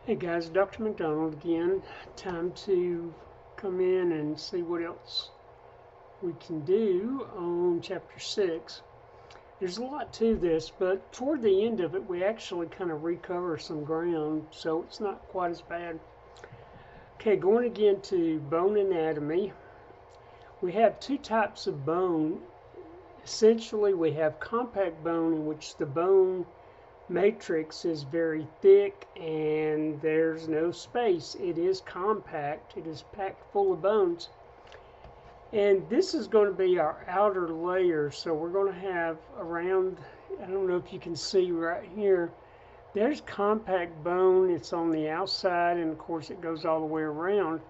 Hey guys, Dr. McDonald again. Time to come in and see what else we can do on chapter 6. There's a lot to this, but toward the end of it, we actually kind of recover some ground, so it's not quite as bad. Okay, going again to bone anatomy. We have two types of bone. Essentially, we have compact bone, in which the bone matrix is very thick and there's no space. It is compact. It is packed full of bones. And this is going to be our outer layer. So we're going to have around, I don't know if you can see right here, there's compact bone. It's on the outside, and of course it goes all the way around.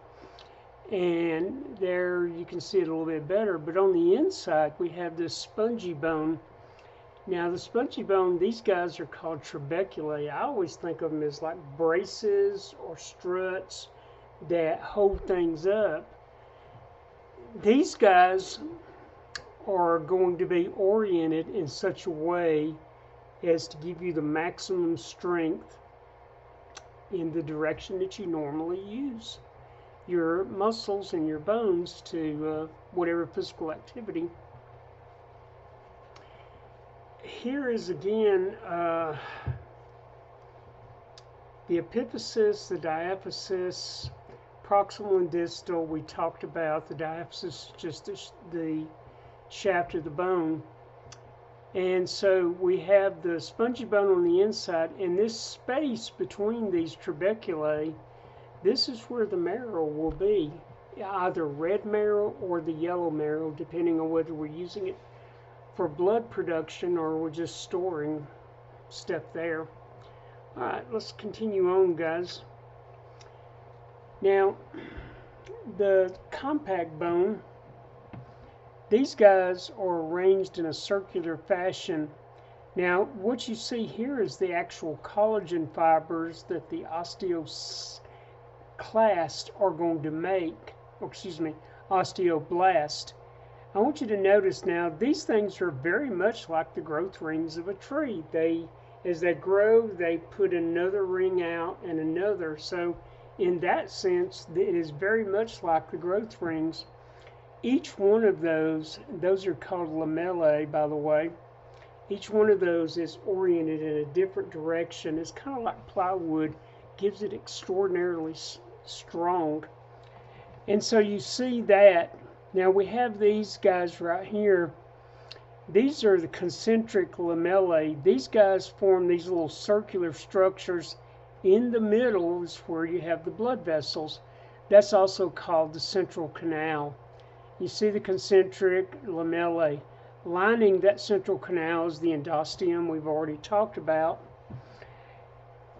And there you can see it a little bit better. But on the inside, we have this spongy bone. Now, the spongy bone, these guys are called trabeculae. I always think of them as like braces or struts that hold things up. These guys are going to be oriented in such a way as to give you the maximum strength in the direction that you normally use your muscles and your bones to whatever physical activity. Here is again the epiphysis, the diaphysis, proximal and distal. We talked about the diaphysis is just the shaft of the bone. And so we have the spongy bone on the inside, and this space between these trabeculae, this is where the marrow will be, either red marrow or the yellow marrow, depending on whether we're using it for blood production or we're just storing stuff there. All right, let's continue on, guys. Now, the compact bone, these guys are arranged in a circular fashion. Now, what you see here is the actual collagen fibers that the osteoclasts are going to make, osteoblast. I want you to notice now, these things are very much like the growth rings of a tree. As they grow, they put another ring out and another. So in that sense, it is very much like the growth rings. Each one of those are called lamellae, by the way. Each one of those is oriented in a different direction. It's kind of like plywood, gives it extraordinarily strong. And so you see that. Now we have these guys right here. These are the concentric lamellae. These guys form these little circular structures. In the middle is where you have the blood vessels. That's also called the central canal. You see the concentric lamellae. Lining that central canal is the endosteum we've already talked about.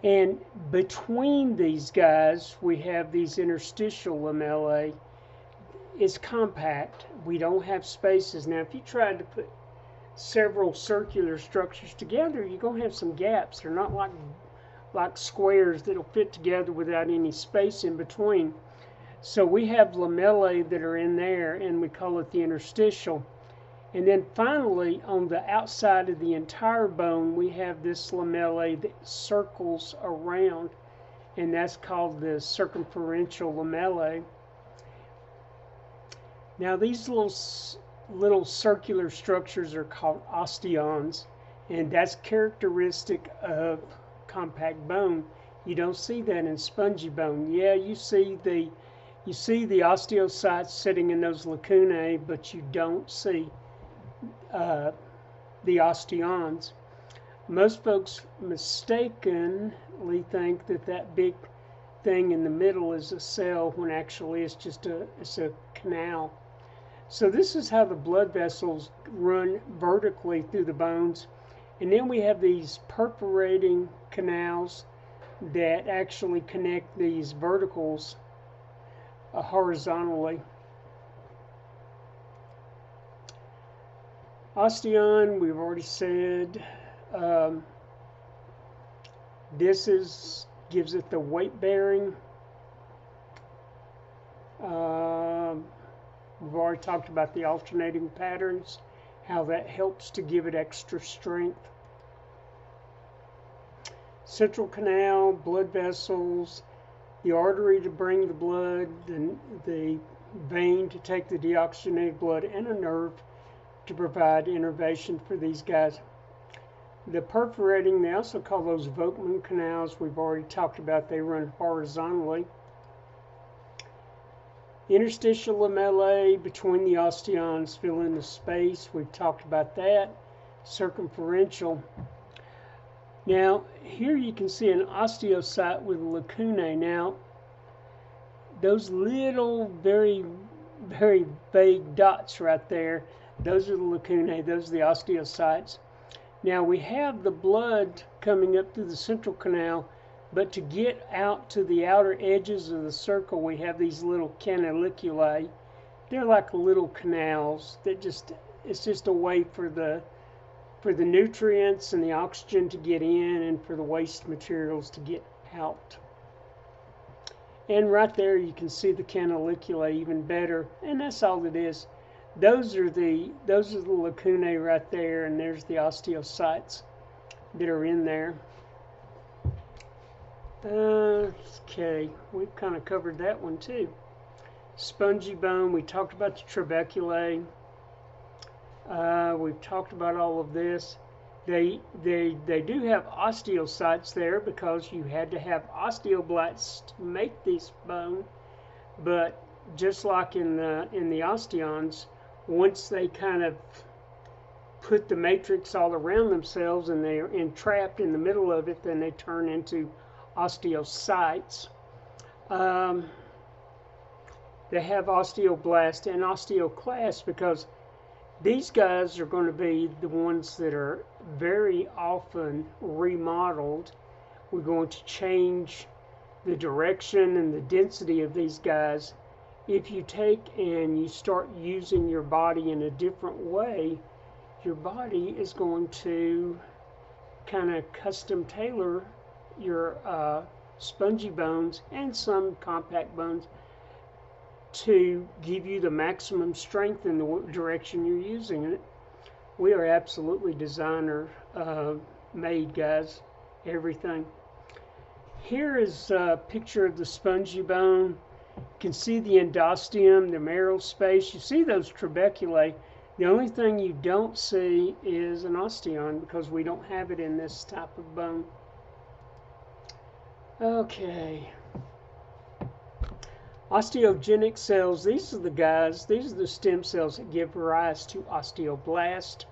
And between these guys, we have these interstitial lamellae. It's compact. We don't have spaces. Now, if you tried to put several circular structures together, you're going to have some gaps. They're not like squares that'll fit together without any space in between. So we have lamellae that are in there, and we call it the interstitial. And then finally, on the outside of the entire bone, we have this lamellae that circles around, and that's called the circumferential lamellae. Now these little circular structures are called osteons, and that's characteristic of compact bone. You don't see that in spongy bone. Yeah, you see the osteocytes sitting in those lacunae, but you don't see the osteons. Most folks mistakenly think that big thing in the middle is a cell, when actually it's a canal. So this is how the blood vessels run vertically through the bones. And then we have these perforating canals that actually connect these verticals horizontally. Osteon, we've already said. This gives it the weight bearing. We've already talked about the alternating patterns, how that helps to give it extra strength. central canal, blood vessels, the artery to bring the blood, the vein to take the deoxygenated blood, and a nerve to provide innervation for these guys. The perforating, they also call those Volkmann canals. We've already talked about they run horizontally. Interstitial lamellae between the osteons fill in the space. We've talked about that. Circumferential. Now, here you can see an osteocyte with lacunae. Now, those little, very, very vague dots right there, those are the lacunae, those are the osteocytes. Now, we have the blood coming up through the central canal, but to get out to the outer edges of the circle, we have these little canaliculi. They're like little canals that it's just a way for the nutrients and the oxygen to get in and for the waste materials to get out. And right there you can see the canaliculi even better, and that's all it is. Those are the lacunae right there, and there's the osteocytes that are in there. Okay, we've kind of covered that one too. Spongy bone, we talked about the trabeculae. We've talked about all of this. They do have osteocytes there because you had to have osteoblasts to make this bone. But just like in the osteons, once they kind of put the matrix all around themselves and they're entrapped in the middle of it, then they turn into osteocytes. They have osteoblasts and osteoclasts because these guys are going to be the ones that are very often remodeled. We're going to change the direction and the density of these guys. If you take and you start using your body in a different way, your body is going to kind of custom tailor your spongy bones and some compact bones to give you the maximum strength in the direction you're using it. We are absolutely designer made, guys, everything. Here is a picture of the spongy bone. You can see the endosteum, the marrow space. You see those trabeculae. The only thing you don't see is an osteon because we don't have it in this type of bone. Okay. Osteogenic cells, these are the stem cells that give rise to osteoblasts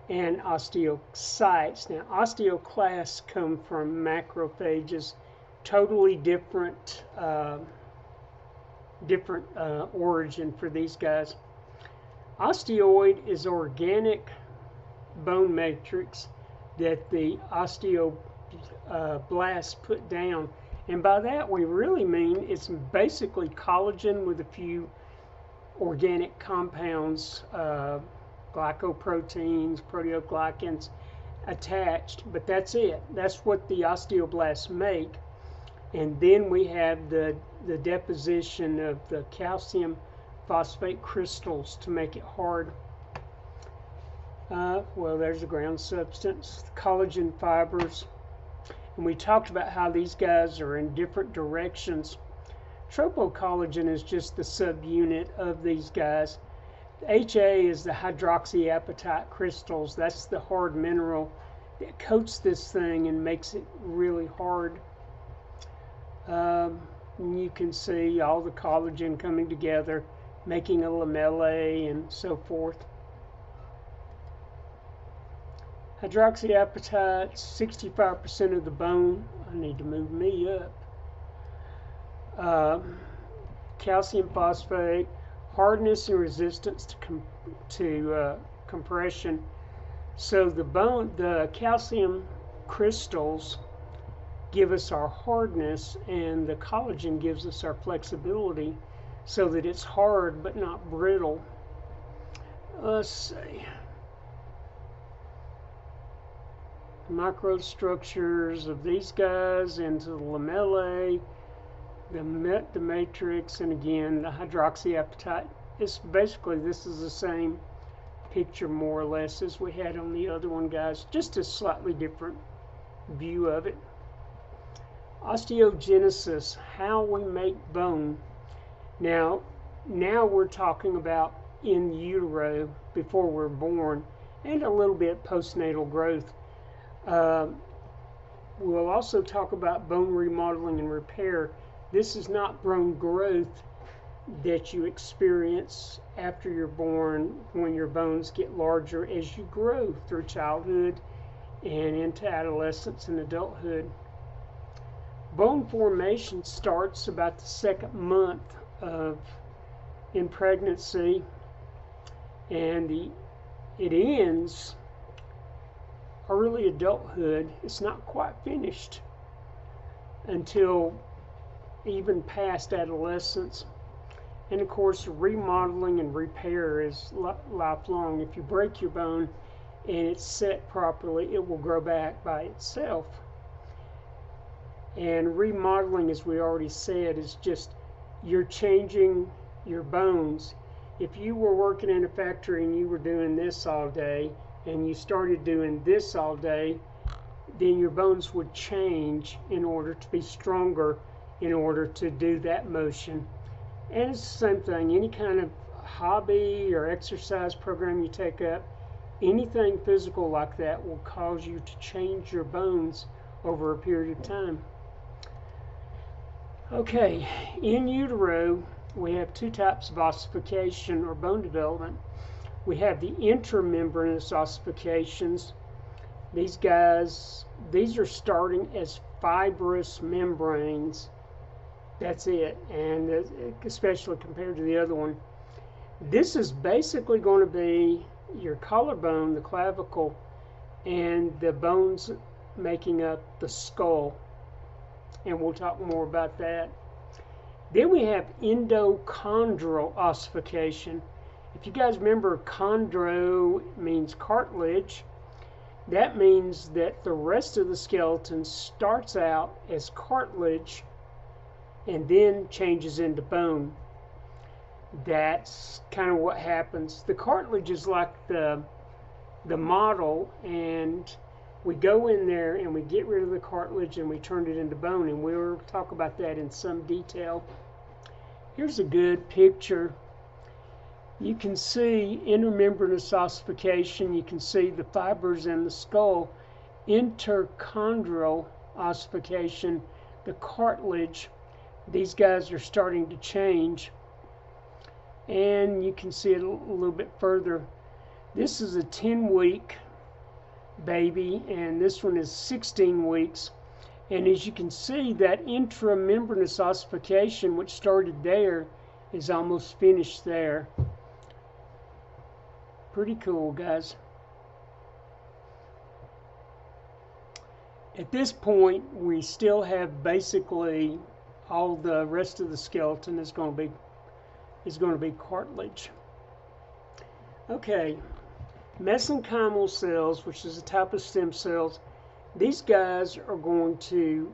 and osteocytes. Now, osteoclasts come from macrophages, totally different origin for these guys. Osteoid is organic bone matrix that the osteoblasts put down. And by that we really mean it's basically collagen with a few organic compounds, glycoproteins, proteoglycans attached, but that's it. That's what the osteoblasts make. And then we have the deposition of the calcium phosphate crystals to make it hard. Well, there's the ground substance, the collagen fibers. And we talked about how these guys are in different directions. Tropocollagen is just the subunit of these guys. HA is the hydroxyapatite crystals. That's the hard mineral that coats this thing and makes it really hard. You can see all the collagen coming together, making a lamellae and so forth. Hydroxyapatite, 65% of the bone. I need to move me up. Calcium phosphate, hardness and resistance to compression. So the calcium crystals give us our hardness, and the collagen gives us our flexibility, so that it's hard but not brittle. Let's see. Microstructures of these guys into the lamellae, the matrix, and again the hydroxyapatite. This is the same picture more or less as we had on the other one, guys, just a slightly different view of it. Osteogenesis, how we make bone. Now we're talking about in utero, before we're born, and a little bit postnatal growth. We'll also talk about bone remodeling and repair. This is not bone growth that you experience after you're born, when your bones get larger as you grow through childhood and into adolescence and adulthood. Bone formation starts about the second month in pregnancy, and it ends early adulthood. It's not quite finished until even past adolescence. And of course, remodeling and repair is lifelong. If you break your bone and it's set properly, it will grow back by itself. And remodeling, as we already said, is just you're changing your bones. If you were working in a factory and you were doing this all day, and you started doing this all day, then your bones would change in order to be stronger, in order to do that motion. And it's the same thing, any kind of hobby or exercise program you take up, anything physical like that will cause you to change your bones over a period of time. Okay, in utero, we have two types of ossification or bone development. We have the intramembranous ossifications. These are starting as fibrous membranes. That's it, and especially compared to the other one. This is basically going to be your collarbone, the clavicle, and the bones making up the skull. And we'll talk more about that. Then we have endochondral ossification. If you guys remember, chondro means cartilage. That means that the rest of the skeleton starts out as cartilage and then changes into bone. That's kind of what happens. The cartilage is like the model, and we go in there and we get rid of the cartilage and we turn it into bone, and we'll talk about that in some detail. Here's a good picture. You can see intermembranous ossification. You can see the fibers in the skull. Endochondral ossification, the cartilage. These guys are starting to change. And you can see it a little bit further. This is a 10-week baby, and this one is 16 weeks. And as you can see, that intramembranous ossification, which started there, is almost finished there. Pretty cool, guys. At this point, we still have basically all the rest of the skeleton is going to be cartilage. Okay, mesenchymal cells, which is a type of stem cells, these guys are going to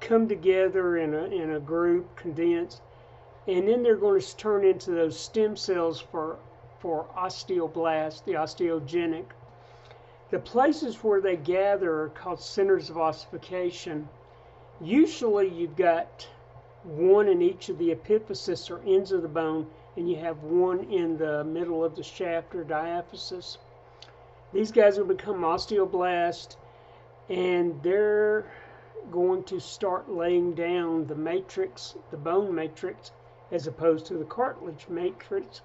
come together in a group, condense, and then they're going to turn into those stem cells for osteoblasts, the osteogenic. The places where they gather are called centers of ossification. Usually you've got one in each of the epiphysis or ends of the bone, and you have one in the middle of the shaft or diaphysis. These guys will become osteoblasts, and they're going to start laying down the matrix, the bone matrix, as opposed to the cartilage matrix.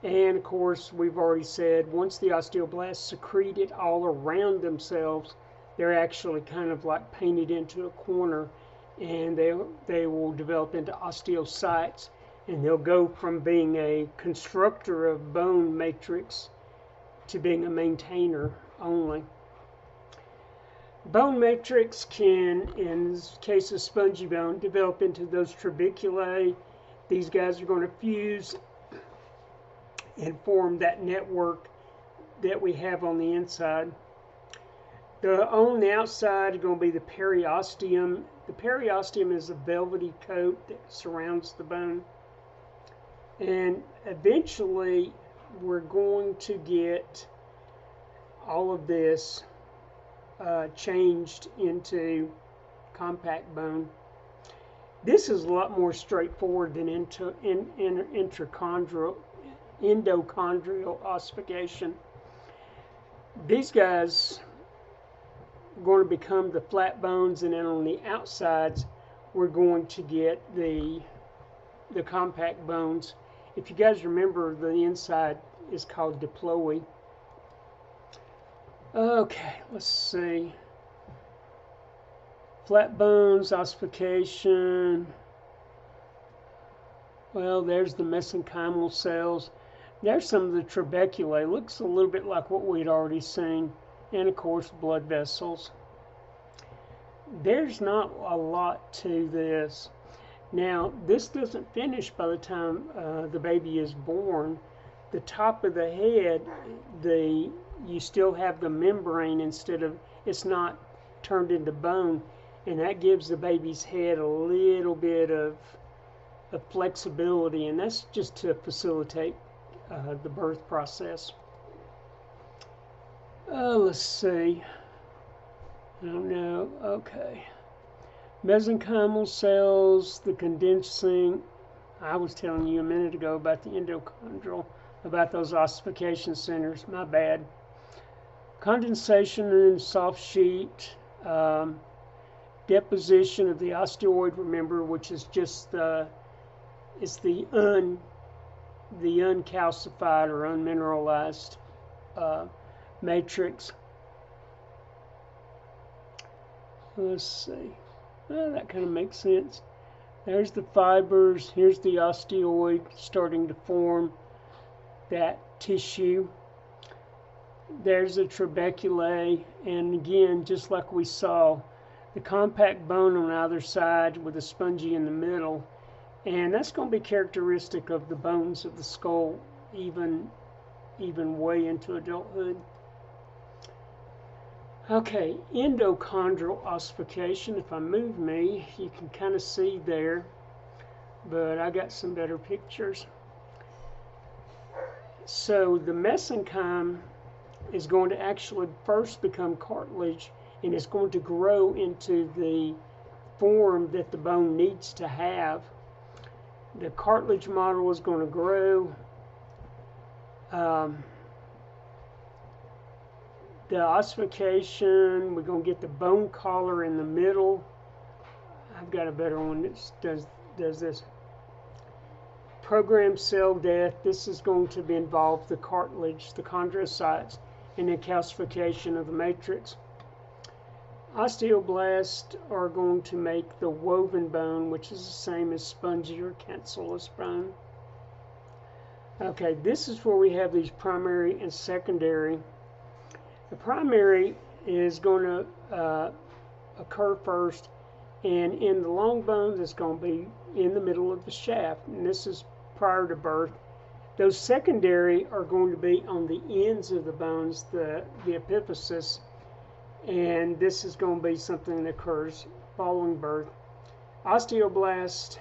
And of course, we've already said, once the osteoblasts secrete it all around themselves, they're actually kind of like painted into a corner, and they will develop into osteocytes, and they'll go from being a constructor of bone matrix to being a maintainer only. Bone matrix can, in the case of spongy bone, develop into those trabeculae. These guys are going to fuse and form that network that we have on the inside. On the outside is going to be the periosteum. The periosteum is a velvety coat that surrounds the bone. And eventually we're going to get all of this changed into compact bone. This is a lot more straightforward than endochondrial ossification. These guys are going to become the flat bones, and then on the outsides we're going to get the compact bones. If you guys remember, the inside is called diploe. Okay, let's see. Flat bones, ossification. Well, there's the mesenchymal cells. There's some of the trabeculae. Looks a little bit like what we'd already seen. And of course, blood vessels. There's not a lot to this. Now, this doesn't finish by the time the baby is born. The top of the head, you still have the membrane instead of, it's not turned into bone, and that gives the baby's head a little bit of flexibility, and that's just to facilitate the birth process. Let's see. I don't know. Okay. Mesenchymal cells, the condensing. I was telling you a minute ago about the endochondral, about those ossification centers. My bad. Condensation in soft sheet. Deposition of the osteoid, remember, which is just it's the uncalcified or unmineralized matrix. Let's see. Well, that kind of makes sense. There's the fibers. Here's the osteoid starting to form that tissue. There's the trabeculae, and again, just like we saw, the compact bone on either side with a spongy in the middle, and that's going to be characteristic of the bones of the skull, even way into adulthood. Okay, endochondral ossification. If I move me, you can kind of see there, but I got some better pictures. So the mesenchyme is going to actually first become cartilage, and it's going to grow into the form that the bone needs to have. The cartilage model is going to grow. The ossification, we're going to get the bone collar in the middle. I've got a better one that does this. Programmed cell death, this is going to involve the cartilage, the chondrocytes, and the calcification of the matrix. Osteoblasts are going to make the woven bone, which is the same as spongy or cancellous bone. Okay, this is where we have these primary and secondary. The primary is going to occur first, and in the long bones, it's going to be in the middle of the shaft, and this is prior to birth. Those secondary are going to be on the ends of the bones, the epiphysis, and this is going to be something that occurs following birth. Osteoblasts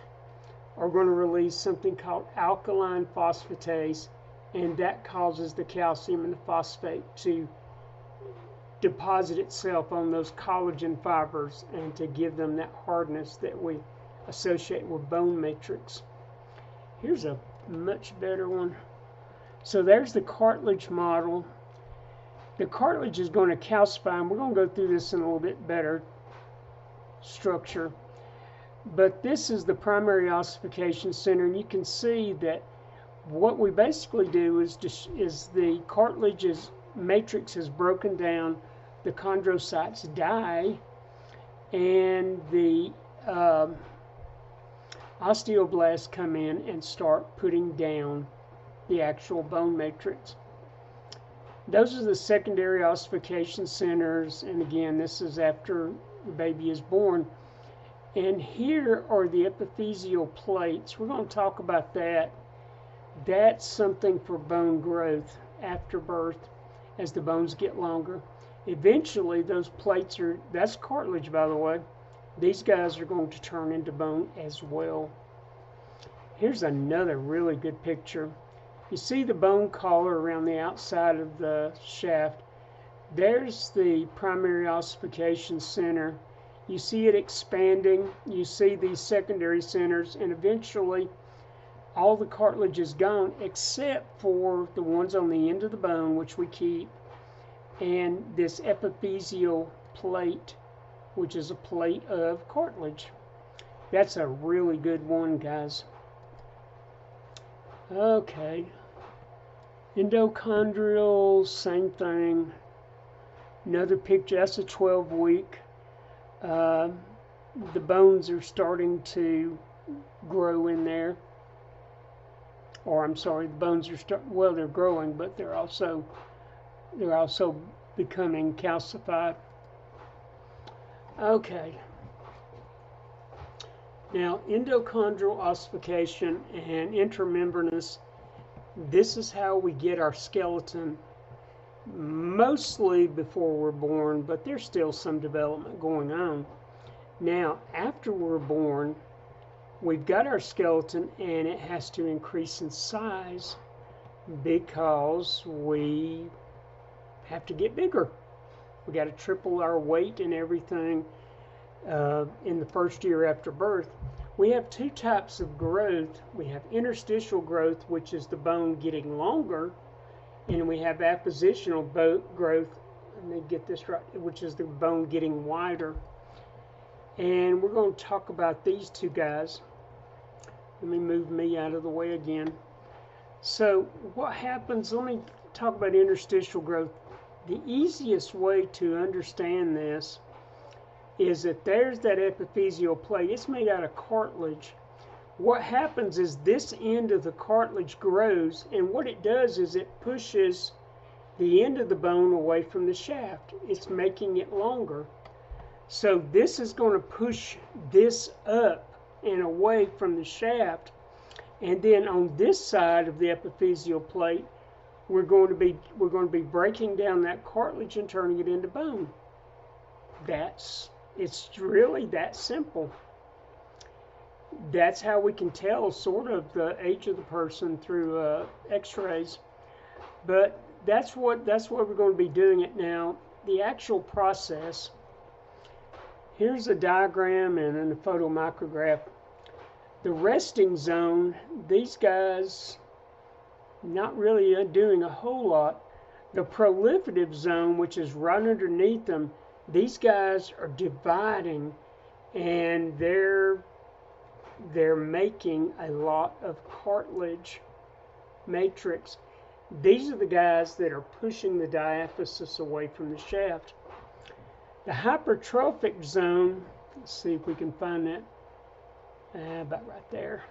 are going to release something called alkaline phosphatase, and that causes the calcium and the phosphate to deposit itself on those collagen fibers and to give them that hardness that we associate with bone matrix. Here's a much better one. So there's the cartilage model. The cartilage is going to calcify, and we're going to go through this in a little bit better structure. But this is the primary ossification center, and you can see that what we basically do is the cartilage matrix is broken down, the chondrocytes die, and the osteoblasts come in and start putting down the actual bone matrix. Those are the secondary ossification centers, and again, this is after the baby is born. And here are the epiphyseal plates. We're going to talk about that. That's something for bone growth after birth as the bones get longer. Eventually, those plates that's cartilage, by the way. These guys are going to turn into bone as well. Here's another really good picture. You see the bone collar around the outside of the shaft. There's the primary ossification center. You see it expanding. You see these secondary centers, and eventually all the cartilage is gone except for the ones on the end of the bone, which we keep, and this epiphyseal plate, which is a plate of cartilage. That's a really good one, guys. Okay. Endochondrial, same thing. Another picture, that's a 12-week. The bones are starting to grow in there. Or I'm sorry, the bones are they're growing, but they're also becoming calcified. Okay. Now, endochondral ossification and intramembranous, this is how we get our skeleton, mostly before we're born, but there's still some development going on. Now, after we're born, we've got our skeleton, and it has to increase in size because we have to get bigger. We got to triple our weight and everything in the first year after birth. We have two types of growth. We have interstitial growth, which is the bone getting longer, and we have appositional growth, let me get this right, which is the bone getting wider. And we're going to talk about these two guys. Let me move me out of the way again. So what happens, let me talk about interstitial growth. The easiest way to understand this is that there's that epiphyseal plate. It's made out of cartilage. What happens is this end of the cartilage grows, and what it does is it pushes the end of the bone away from the shaft. It's making it longer. So this is going to push this up and away from the shaft. And then on this side of the epiphyseal plate, we're going to be breaking down that cartilage and turning it into bone. It's really that simple. That's how we can tell sort of the age of the person through x-rays. But that's what we're going to be doing it now. The actual process, here's a diagram and a photomicrograph. The resting zone, these guys not really doing a whole lot. The proliferative zone, which is right underneath them, these guys are dividing, and they're making a lot of cartilage matrix. These are the guys that are pushing the diaphysis away from the shaft. The hypertrophic zone, let's see if we can find that, about right there.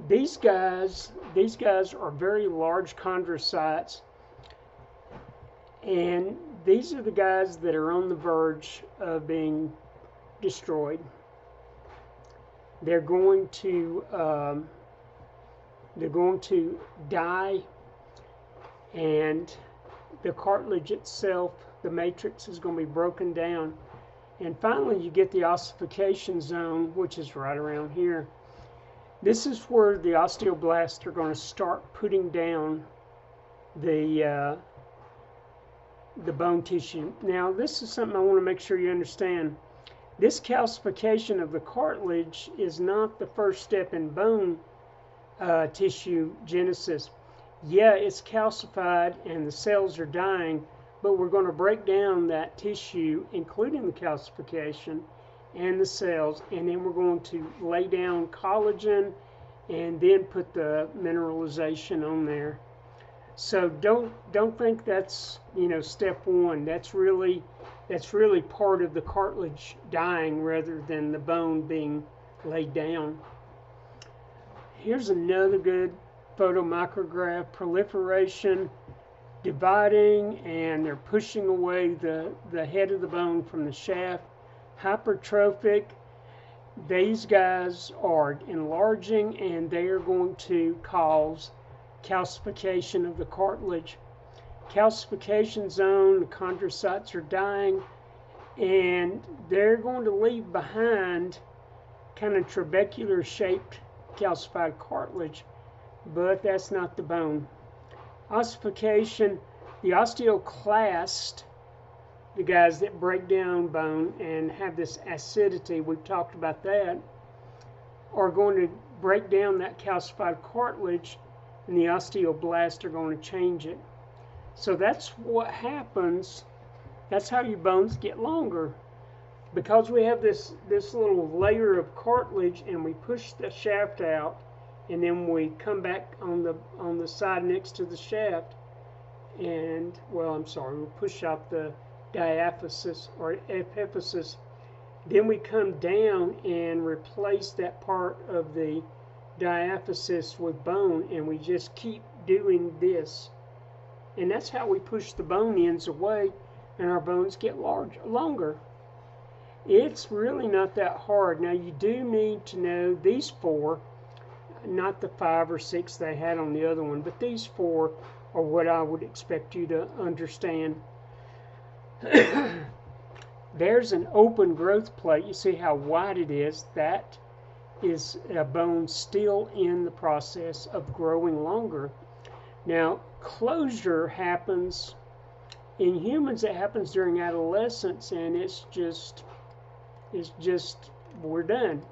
These guys are very large chondrocytes, and these are the guys that are on the verge of being destroyed. They're going to die, and the cartilage itself, the matrix, is going to be broken down. And finally, you get the ossification zone, which is right around here. This is where the osteoblasts are going to start putting down the bone tissue. Now, this is something I want to make sure you understand. This calcification of the cartilage is not the first step in bone tissue genesis. Yeah, it's calcified and the cells are dying, but we're going to break down that tissue, including the calcification and the cells, and then we're going to lay down collagen and then put the mineralization on there. So don't think that's, you know, step one. That's really part of the cartilage dying rather than the bone being laid down. Here's another good photomicrograph. Proliferation, dividing, and they're pushing away the head of the bone from the shaft. Hypertrophic, these guys are enlarging, and they are going to cause calcification of the cartilage. Calcification zone, the chondrocytes are dying, and they're going to leave behind kind of trabecular shaped calcified cartilage, but that's not the bone. Ossification, The osteoclast, the guys that break down bone and have this acidity, we've talked about that, are going to break down that calcified cartilage, and the osteoblasts are going to change it. So that's what happens. That's how your bones get longer. Because we have this little layer of cartilage, and we push the shaft out, and then we come back on the side next to the shaft, and, well, I'm sorry, we'll push out the diaphysis or epiphysis. Then we come down and replace that part of the diaphysis with bone, and we just keep doing this. And that's how we push the bone ends away, and our bones get longer. It's really not that hard. Now, you do need to know these four, not the 5 or 6 they had on the other one, but these 4 are what I would expect you to understand. There's an open growth plate. You see how wide it is? That is a bone still in the process of growing longer. Now, closure happens in humans. It happens during adolescence, and it's just we're done.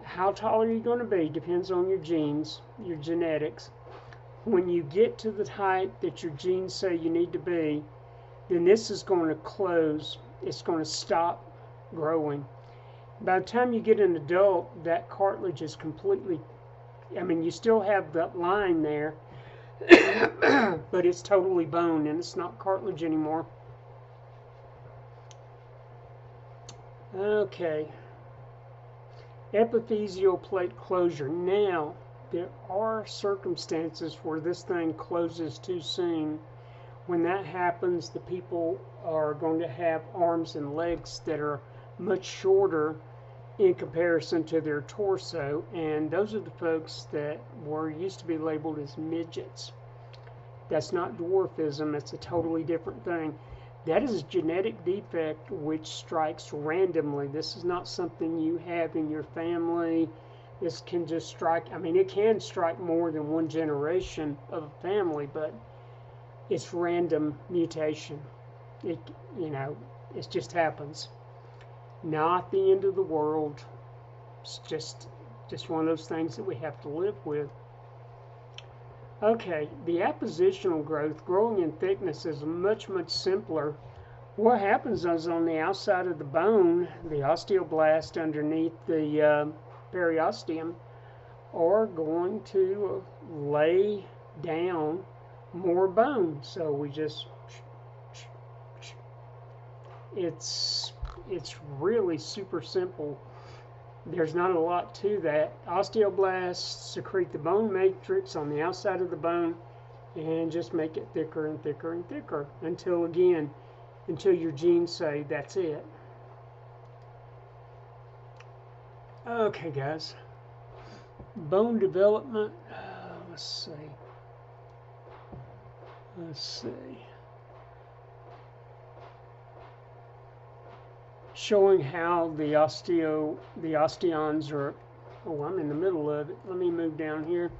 How tall are you going to be? Depends on your genes, your genetics. When you get to the height that your genes say you need to be, then this is going to close. It's going to stop growing. By the time you get an adult, that cartilage is completely, I mean, you still have that line there, but it's totally bone, and it's not cartilage anymore. Okay. Epiphyseal plate closure. Now, there are circumstances where this thing closes too soon. When that happens, the people are going to have arms and legs that are much shorter in comparison to their torso, and those are the folks that were used to be labeled as midgets. That's not dwarfism. It's a totally different thing. That is a genetic defect which strikes randomly. This is not something you have in your family. This can just strike, I mean, it can strike more than one generation of a family, but it's random mutation. It just happens. Not the end of the world. It's just one of those things that we have to live with. Okay, the oppositional growth, growing in thickness, is much, much simpler. What happens is on the outside of the bone, the osteoblast underneath the periosteum are going to lay down more bone. So we just, it's really super simple. There's not a lot to that. Osteoblasts secrete the bone matrix on the outside of the bone and just make it thicker and thicker and thicker until your genes say that's it. Okay, guys. Bone development. Let's see. Showing how the osteons are, oh, I'm in the middle of it. Let me move down here.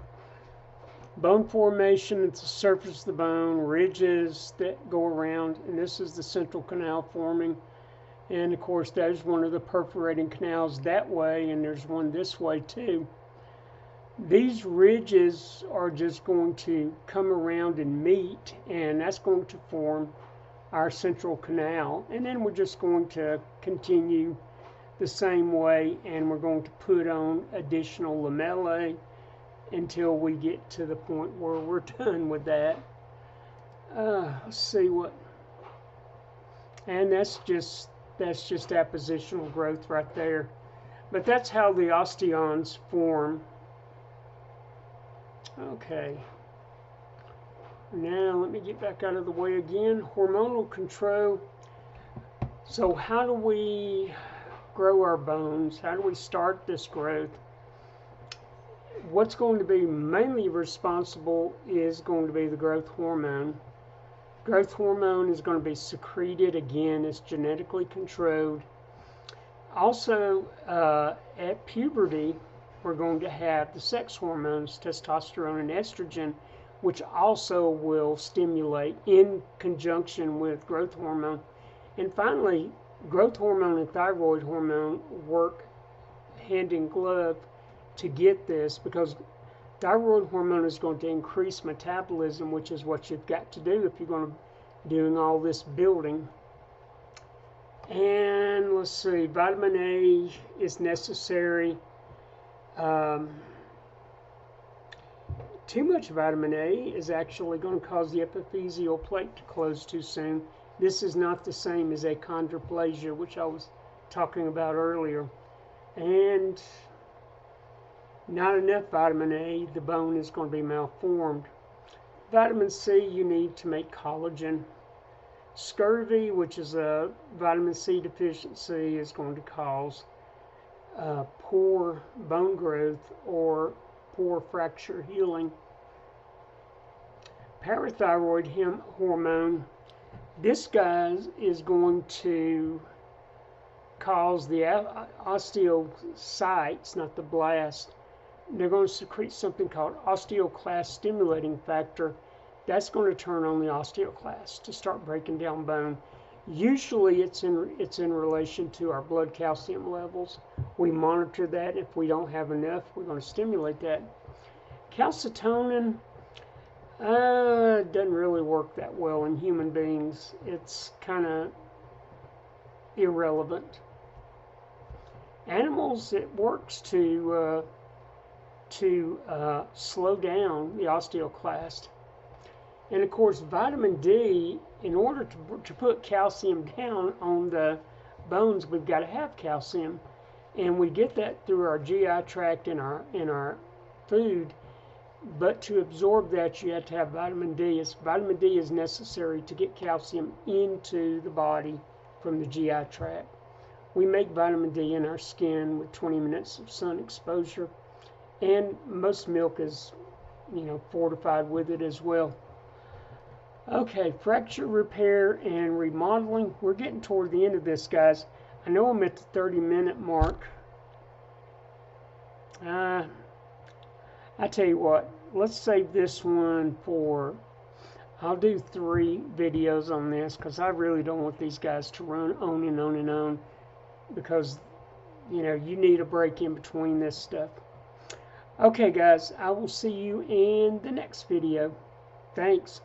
Bone formation at the surface of the bone, ridges that go around, and this is the central canal forming. And of course, there's one of the perforating canals that way, and there's one this way too. These ridges are just going to come around and meet, and that's going to form our central canal, and then we're just going to continue the same way, and we're going to put on additional lamellae until we get to the point where we're done with that. Let's see what, and that's just oppositional growth right there. But that's how the osteons form. Okay. Now let me get back out of the way again. Hormonal control. So how do we grow our bones? How do we start this growth? What's going to be mainly responsible is going to be the growth hormone. Growth hormone is going to be secreted. Again, it's genetically controlled. Also, at puberty, we're going to have the sex hormones, testosterone and estrogen, which also will stimulate in conjunction with growth hormone. And finally, growth hormone and thyroid hormone work hand in glove to get this, because thyroid hormone is going to increase metabolism, which is what you've got to do if you're going to be doing all this building. And let's see, vitamin A is necessary. Too much vitamin A is actually going to cause the epiphyseal plate to close too soon. This is not the same as achondroplasia, which I was talking about earlier. And not enough vitamin A, the bone is going to be malformed. Vitamin C you need to make collagen. Scurvy, which is a vitamin C deficiency, is going to cause poor bone growth or poor fracture healing. Parathyroid hormone, this guy is going to cause the osteocytes, not the blast. They're going to secrete something called osteoclast stimulating factor. That's going to turn on the osteoclasts to start breaking down bone. Usually it's in relation to our blood calcium levels. We monitor that. If we don't have enough, we're going to stimulate that. Calcitonin doesn't really work that well in human beings. It's kind of irrelevant. Animals, it works to slow down the osteoclast. And of course, vitamin D, in order to put calcium down on the bones, we've got to have calcium. And we get that through our GI tract in our food. But to absorb that, you have to have vitamin D. Vitamin D is necessary to get calcium into the body from the GI tract. We make vitamin D in our skin with 20 minutes of sun exposure. And most milk is, fortified with it as well. Okay, fracture repair and remodeling. We're getting toward the end of this, guys. I know I'm at the 30-minute mark. I tell you what, let's save this one for, I'll do 3 videos on this, because I really don't want these guys to run on and on and on, because, you need a break in between this stuff. Okay, guys, I will see you in the next video. Thanks.